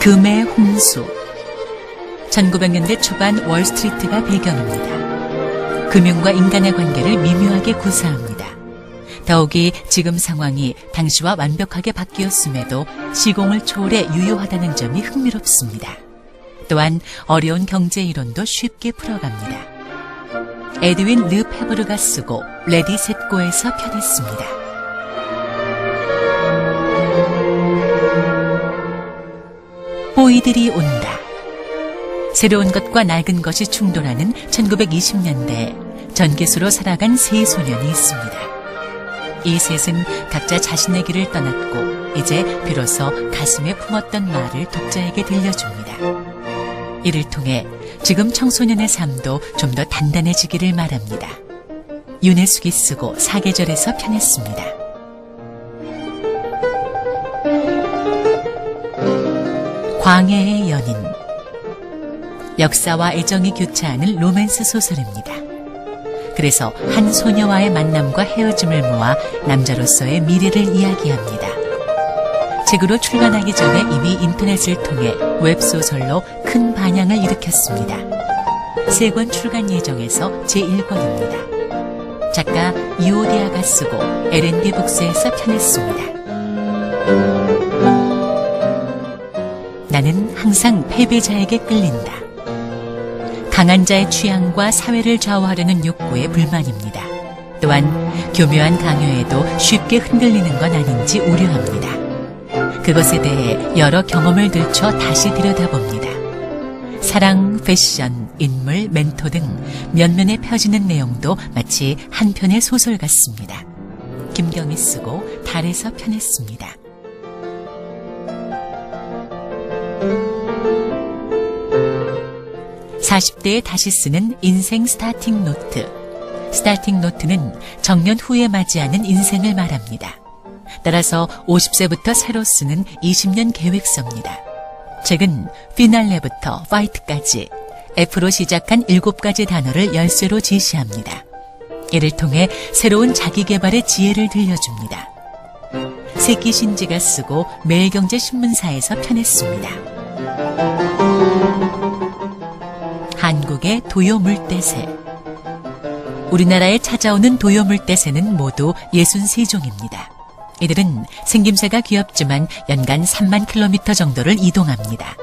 금의 홍수. 1900년대 초반 월스트리트가 배경입니다. 금융과 인간의 관계를 미묘하게 구사합니다. 더욱이 지금 상황이 당시와 완벽하게 바뀌었음에도 시공을 초월해 유효하다는 점이 흥미롭습니다. 또한 어려운 경제 이론도 쉽게 풀어갑니다. 에드윈 르 페브르가 쓰고 레디 셋 고에서 편했습니다. 보이들이 온다. 새로운 것과 낡은 것이 충돌하는 1920년대에 전기수로 살아간 세 소년이 있습니다. 이 셋은 각자 자신의 길을 떠났고 이제 비로소 가슴에 품었던 말을 독자에게 들려줍니다. 이를 통해 지금 청소년의 삶도 좀 더 단단해지기를 말합니다. 윤혜숙이 쓰고 사계절에서 편했습니다. 광해의 연인. 역사와 애정이 교차하는 로맨스 소설입니다. 그래서 한 소녀와의 만남과 헤어짐을 모아 남자로서의 미래를 이야기합니다. 책으로 출간하기 전에 이미 인터넷을 통해 웹소설로 큰 반향을 일으켰습니다. 3권 출간 예정에서 제1권입니다. 작가 이오디아가 쓰고 L&D 북스에서 편했습니다. 나는 항상 패배자에게 끌린다. 강한 자의 취향과 사회를 좌우하려는 욕구에 불만입니다. 또한 교묘한 강요에도 쉽게 흔들리는 건 아닌지 우려합니다. 그것에 대해 여러 경험을 들춰 다시 들여다봅니다. 사랑, 패션, 인물, 멘토 등 면면에 펴지는 내용도 마치 한 편의 소설 같습니다. 김경희 쓰고 달에서 편했습니다. (40대에) 다시 쓰는 인생 스타팅 노트. 스타팅 노트는 정년 후에 맞이하는 인생을 말합니다. 따라서 50세부터 새로 쓰는 20년 계획서입니다. 책은 피날레부터 파이트까지 F로 시작한 7가지 단어를 열쇠로 제시합니다. 이를 통해 새로운 자기개발의 지혜를 들려줍니다. 새끼 신지가 쓰고 매일경제신문사에서 편했습니다. 한국의 도요물대새. 우리나라에 찾아오는 도요물대새는 모두 63종입니다. 이들은 생김새가 귀엽지만 연간 3만 킬로미터 정도를 이동합니다.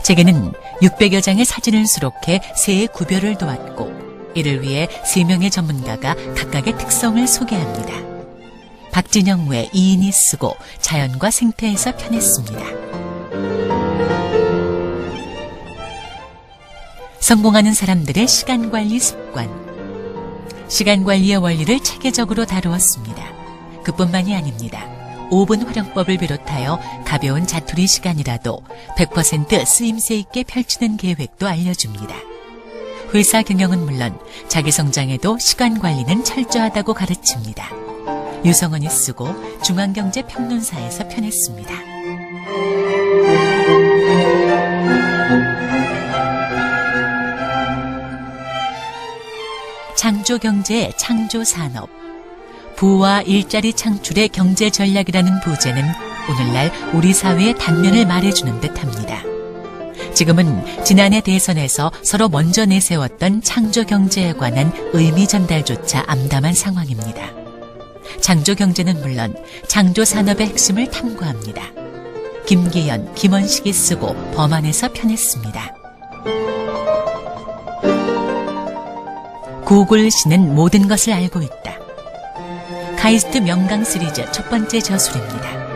책에는 600여 장의 사진을 수록해 새의 구별을 도왔고 이를 위해 3명의 전문가가 각각의 특성을 소개합니다. 박진영 외 2인이 쓰고 자연과 생태에서 편했습니다. 성공하는 사람들의 시간관리 습관. 시간관리의 원리를 체계적으로 다루었습니다. 그뿐만이 아닙니다. 5분 활용법을 비롯하여 가벼운 자투리 시간이라도 100% 쓰임새 있게 펼치는 계획도 알려줍니다. 회사 경영은 물론 자기 성장에도 시간관리는 철저하다고 가르칩니다. 유성원이 쓰고 중앙경제평론사에서 편했습니다. 창조경제의 창조산업. 부와 일자리 창출의 경제 전략이라는 부제는 오늘날 우리 사회의 단면을 말해주는 듯합니다. 지금은 지난해 대선에서 서로 먼저 내세웠던 창조경제에 관한 의미 전달조차 암담한 상황입니다. 창조경제는 물론 창조산업의 핵심을 탐구합니다. 김기현, 김원식이 쓰고 범안에서 편했습니다. 구글씨는 모든 것을 알고 있다. 카이스트 명강 시리즈 첫 번째 저술입니다.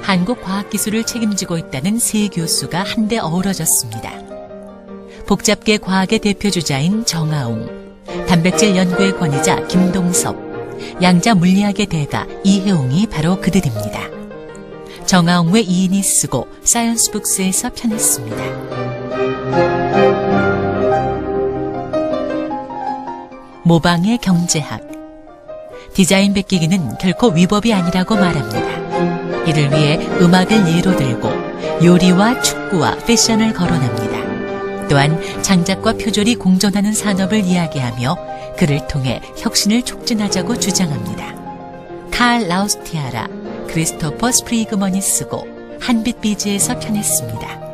한국과학기술을 책임지고 있다는 세 교수가 한데 어우러졌습니다. 복잡계 과학의 대표주자인 정아웅, 단백질 연구의 권위자 김동섭, 양자 물리학의 대가 이혜웅이 바로 그들입니다. 정아웅 외 2인이 쓰고 사이언스북스에서 편했습니다. 모방의 경제학. 디자인 베끼기는 결코 위법이 아니라고 말합니다. 이를 위해 음악을 예로 들고 요리와 축구와 패션을 거론합니다. 또한 장작과 표절이 공존하는 산업을 이야기하며 그를 통해 혁신을 촉진하자고 주장합니다. 칼 라우스티아라, 크리스토퍼 스프리그먼이 쓰고 한빛비지에서 편했습니다.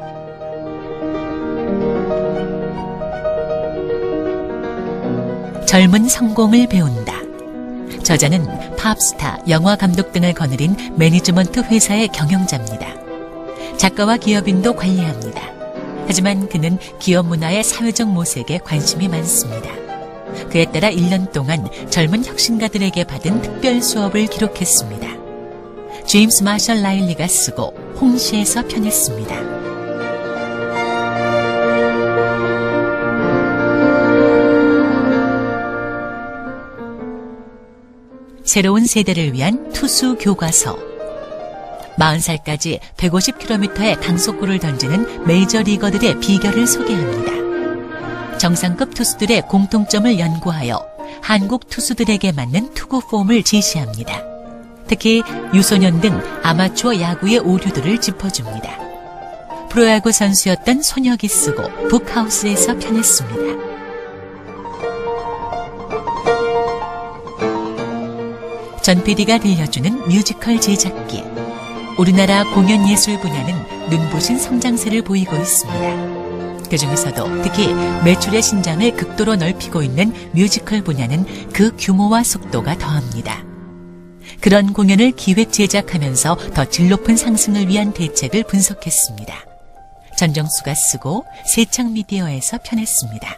젊은 성공을 배운다. 저자는 팝스타, 영화감독 등을 거느린 매니지먼트 회사의 경영자입니다. 작가와 기업인도 관리합니다. 하지만 그는 기업 문화의 사회적 모색에 관심이 많습니다. 그에 따라 1년 동안 젊은 혁신가들에게 받은 특별 수업을 기록했습니다. 제임스 마셜 라일리가 쓰고 홍시에서 편했습니다. 새로운 세대를 위한 투수 교과서. 40살까지 150km의 강속구를 던지는 메이저리거들의 비결을 소개합니다. 정상급 투수들의 공통점을 연구하여 한국 투수들에게 맞는 투구 폼을 제시합니다. 특히 유소년 등 아마추어 야구의 오류들을 짚어줍니다. 프로야구 선수였던 손혁이 쓰고 북하우스에서 편했습니다. 전 PD가 들려주는 뮤지컬 제작기. 우리나라 공연예술 분야는 눈부신 성장세를 보이고 있습니다. 그중에서도 특히 매출의 신장을 극도로 넓히고 있는 뮤지컬 분야는 그 규모와 속도가 더합니다. 그런 공연을 기획 제작하면서 더 질 높은 상승을 위한 대책을 분석했습니다. 전정수가 쓰고 세창미디어에서 편했습니다.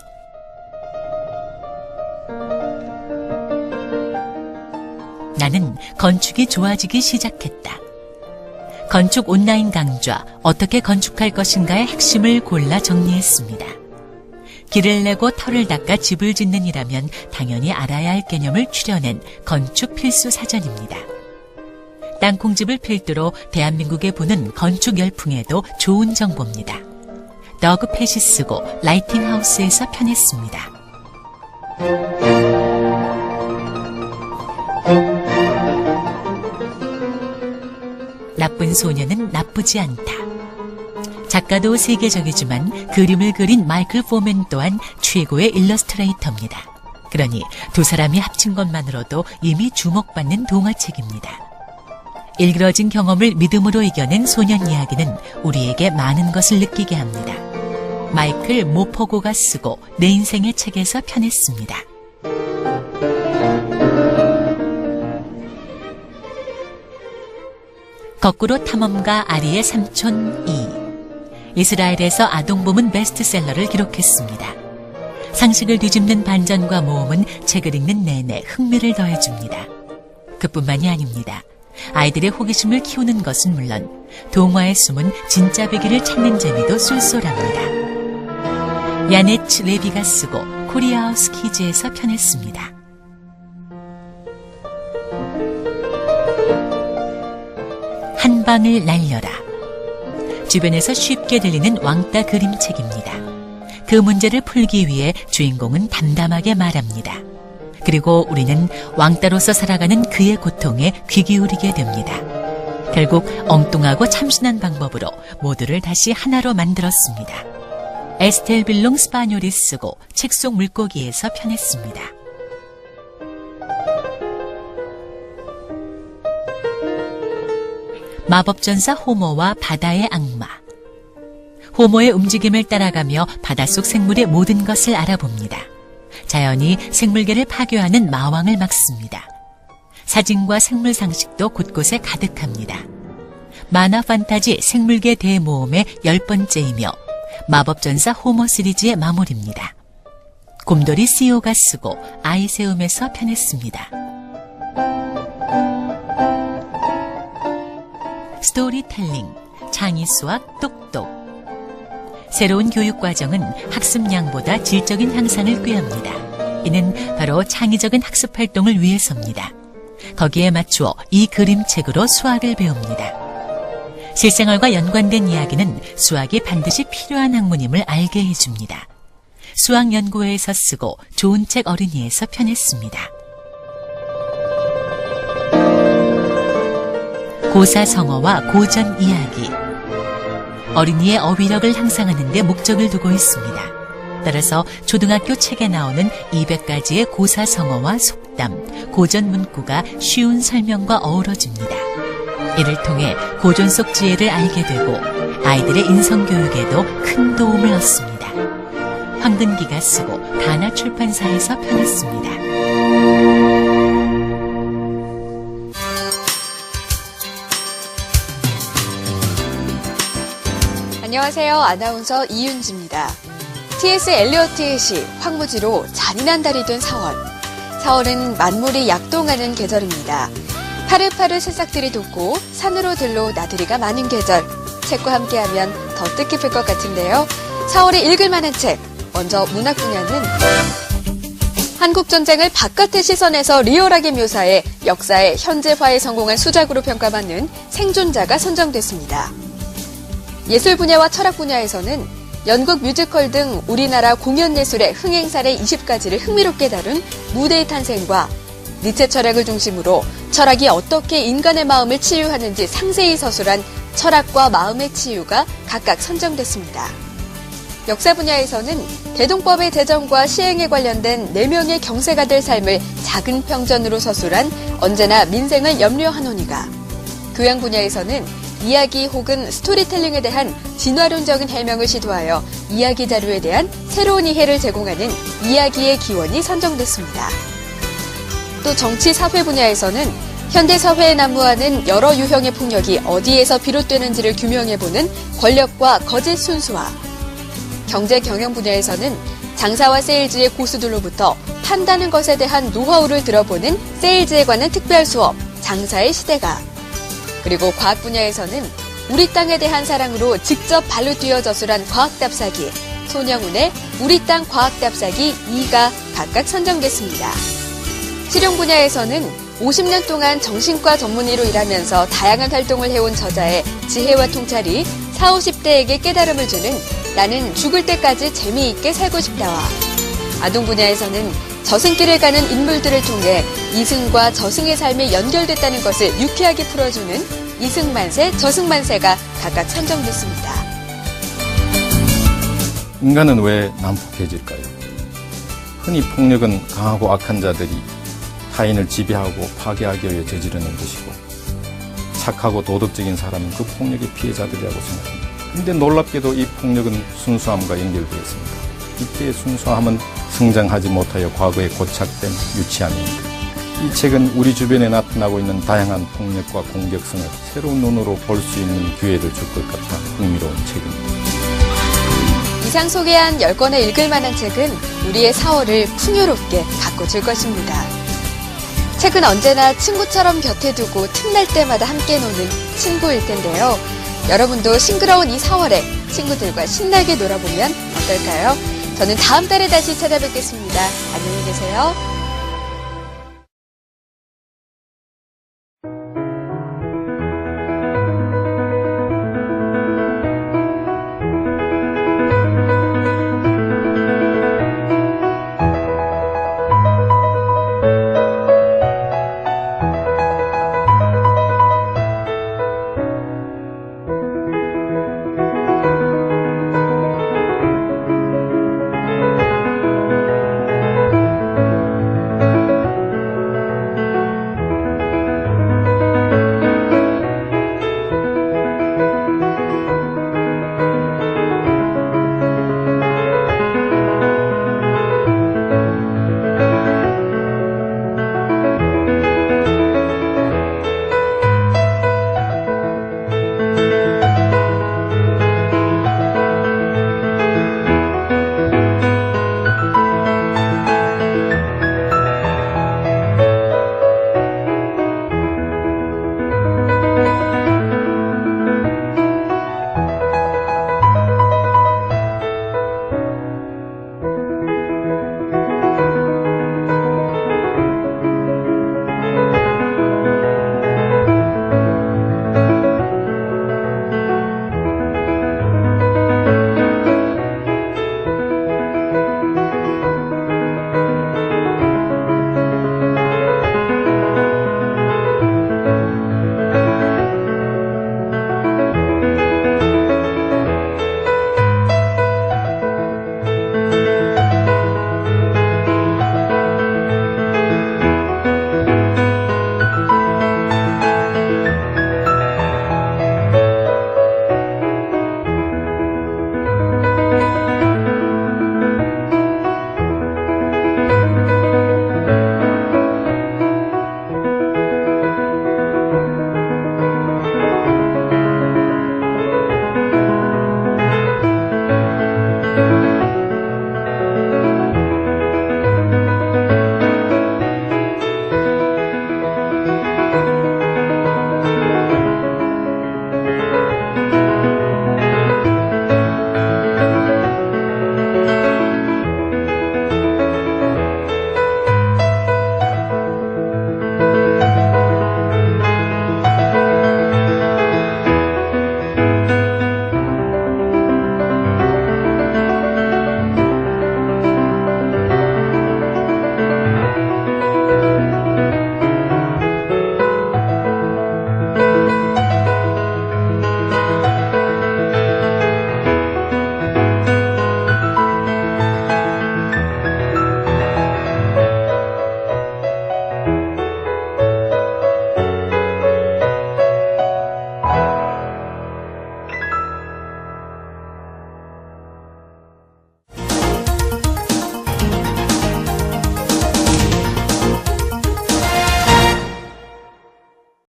나는 건축이 좋아지기 시작했다. 건축 온라인 강좌 어떻게 건축할 것인가의 핵심을 골라 정리했습니다. 길을 내고 터를 닦아 집을 짓는 이라면 당연히 알아야 할 개념을 추려낸 건축 필수 사전입니다. 땅콩집을 필두로 대한민국에 부는 건축 열풍에도 좋은 정보입니다. 더그 팻이 쓰고 라이팅하우스에서 편했습니다. 나쁜 소녀는 나쁘지 않다. 작가도 세계적이지만 그림을 그린 마이클 포맨 또한 최고의 일러스트레이터입니다. 그러니 두 사람이 합친 것만으로도 이미 주목받는 동화책입니다. 일그러진 경험을 믿음으로 이겨낸 소년 이야기는 우리에게 많은 것을 느끼게 합니다. 마이클 모포고가 쓰고 내 인생의 책에서 편했습니다. 거꾸로 탐험가 아리의 삼촌 2. 이스라엘에서 아동부문 베스트셀러를 기록했습니다. 상식을 뒤집는 반전과 모험은 책을 읽는 내내 흥미를 더해줍니다. 그뿐만이 아닙니다. 아이들의 호기심을 키우는 것은 물론 동화에 숨은 진짜 배기를 찾는 재미도 쏠쏠합니다. 야네츠 레비가 쓰고 코리아하우스 키즈에서 편했습니다. 한 방을 날려라. 주변에서 쉽게 들리는 왕따 그림책입니다. 그 문제를 풀기 위해 주인공은 담담하게 말합니다. 그리고 우리는 왕따로서 살아가는 그의 고통에 귀 기울이게 됩니다. 결국 엉뚱하고 참신한 방법으로 모두를 다시 하나로 만들었습니다. 에스텔 빌롱 스파뇰이 쓰고 책 속 물고기에서 편했습니다. 마법전사 호모와 바다의 악마. 호모의 움직임을 따라가며 바닷속 생물의 모든 것을 알아봅니다. 자연이 생물계를 파괴하는 마왕을 막습니다. 사진과 생물 상식도 곳곳에 가득합니다. 만화 판타지 생물계 대모험의 10번째이며 마법전사 호모 시리즈의 마무리입니다. 곰돌이 CEO가 쓰고 아이세움에서 편했습니다. 스토리텔링, 창의수학 똑똑. 새로운 교육과정은 학습량보다 질적인 향상을 꾀합니다. 이는 바로 창의적인 학습 활동을 위해서입니다. 거기에 맞추어 이 그림책으로 수학을 배웁니다. 실생활과 연관된 이야기는 수학이 반드시 필요한 학문임을 알게 해줍니다. 수학연구회에서 쓰고 좋은 책 어린이에서 편했습니다. 고사성어와 고전 이야기. 어린이의 어휘력을 향상하는 데 목적을 두고 있습니다. 따라서 초등학교 책에 나오는 200가지의 고사성어와 속담, 고전 문구가 쉬운 설명과 어우러집니다. 이를 통해 고전 속 지혜를 알게 되고 아이들의 인성교육에도 큰 도움을 얻습니다. 황근기가 쓰고 다나 출판사에서 펴냈습니다. 안녕하세요. 아나운서 이윤지입니다. T.S. 엘리어트의 시 황무지로 잔인한 달이 된 4월. 4월은 만물이 약동하는 계절입니다. 파릇파릇 새싹들이 돋고 산으로 들로 나들이가 많은 계절. 책과 함께하면 더 뜻깊을 것 같은데요. 4월에 읽을 만한 책. 먼저 문학 분야는 한국전쟁을 바깥의 시선에서 리얼하게 묘사해 역사의 현재화에 성공한 수작으로 평가받는 생존자가 선정됐습니다. 예술 분야와 철학 분야에서는 연극 뮤지컬 등 우리나라 공연예술의 흥행사례 20가지를 흥미롭게 다룬 무대의 탄생과 니체 철학을 중심으로 철학이 어떻게 인간의 마음을 치유하는지 상세히 서술한 철학과 마음의 치유가 각각 선정됐습니다. 역사 분야에서는 대동법의 제정과 시행에 관련된 4명의 경세가들 삶을 작은 평전으로 서술한 언제나 민생을 염려하노니가, 교양 분야에서는 이야기 혹은 스토리텔링에 대한 진화론적인 해명을 시도하여 이야기 자료에 대한 새로운 이해를 제공하는 이야기의 기원이 선정됐습니다. 또 정치 사회 분야에서는 현대 사회에 난무하는 여러 유형의 폭력이 어디에서 비롯되는지를 규명해보는 권력과 거짓 순수화, 경제 경영 분야에서는 장사와 세일즈의 고수들로부터 판다는 것에 대한 노하우를 들어보는 세일즈에 관한 특별 수업, 장사의 시대가, 그리고 과학 분야에서는 우리 땅에 대한 사랑으로 직접 발로 뛰어 저술한 과학답사기, 손영훈의 우리 땅 과학답사기 2가 각각 선정됐습니다. 실용 분야에서는 50년 동안 정신과 전문의로 일하면서 다양한 활동을 해온 저자의 지혜와 통찰이 40, 50대에게 깨달음을 주는 나는 죽을 때까지 재미있게 살고 싶다와, 아동 분야에서는 저승길을 가는 인물들을 통해 이승과 저승의 삶이 연결됐다는 것을 유쾌하게 풀어주는 이승만세, 저승만세가 각각 선정됐습니다. 인간은 왜 난폭해질까요? 흔히 폭력은 강하고 악한 자들이 타인을 지배하고 파괴하기 위해 저지르는 것이고, 착하고 도덕적인 사람은 그 폭력의 피해자들이라고 생각합니다. 그런데 놀랍게도 이 폭력은 순수함과 연결되어 있습니다. 이때의 순수함은 성장하지 못하여 과거에 고착된 유치함입니다. 이 책은 우리 주변에 나타나고 있는 다양한 폭력과 공격성을 새로운 눈으로 볼 수 있는 기회를 줄 것 같아 흥미로운 책입니다. 이상 소개한 10권의 읽을 만한 책은 우리의 4월을 풍요롭게 가꿔줄 것입니다. 책은 언제나 친구처럼 곁에 두고 틈날 때마다 함께 노는 친구일 텐데요. 여러분도 싱그러운 이 4월에 친구들과 신나게 놀아보면 어떨까요? 저는 다음 달에 다시 찾아뵙겠습니다. 안녕히 계세요.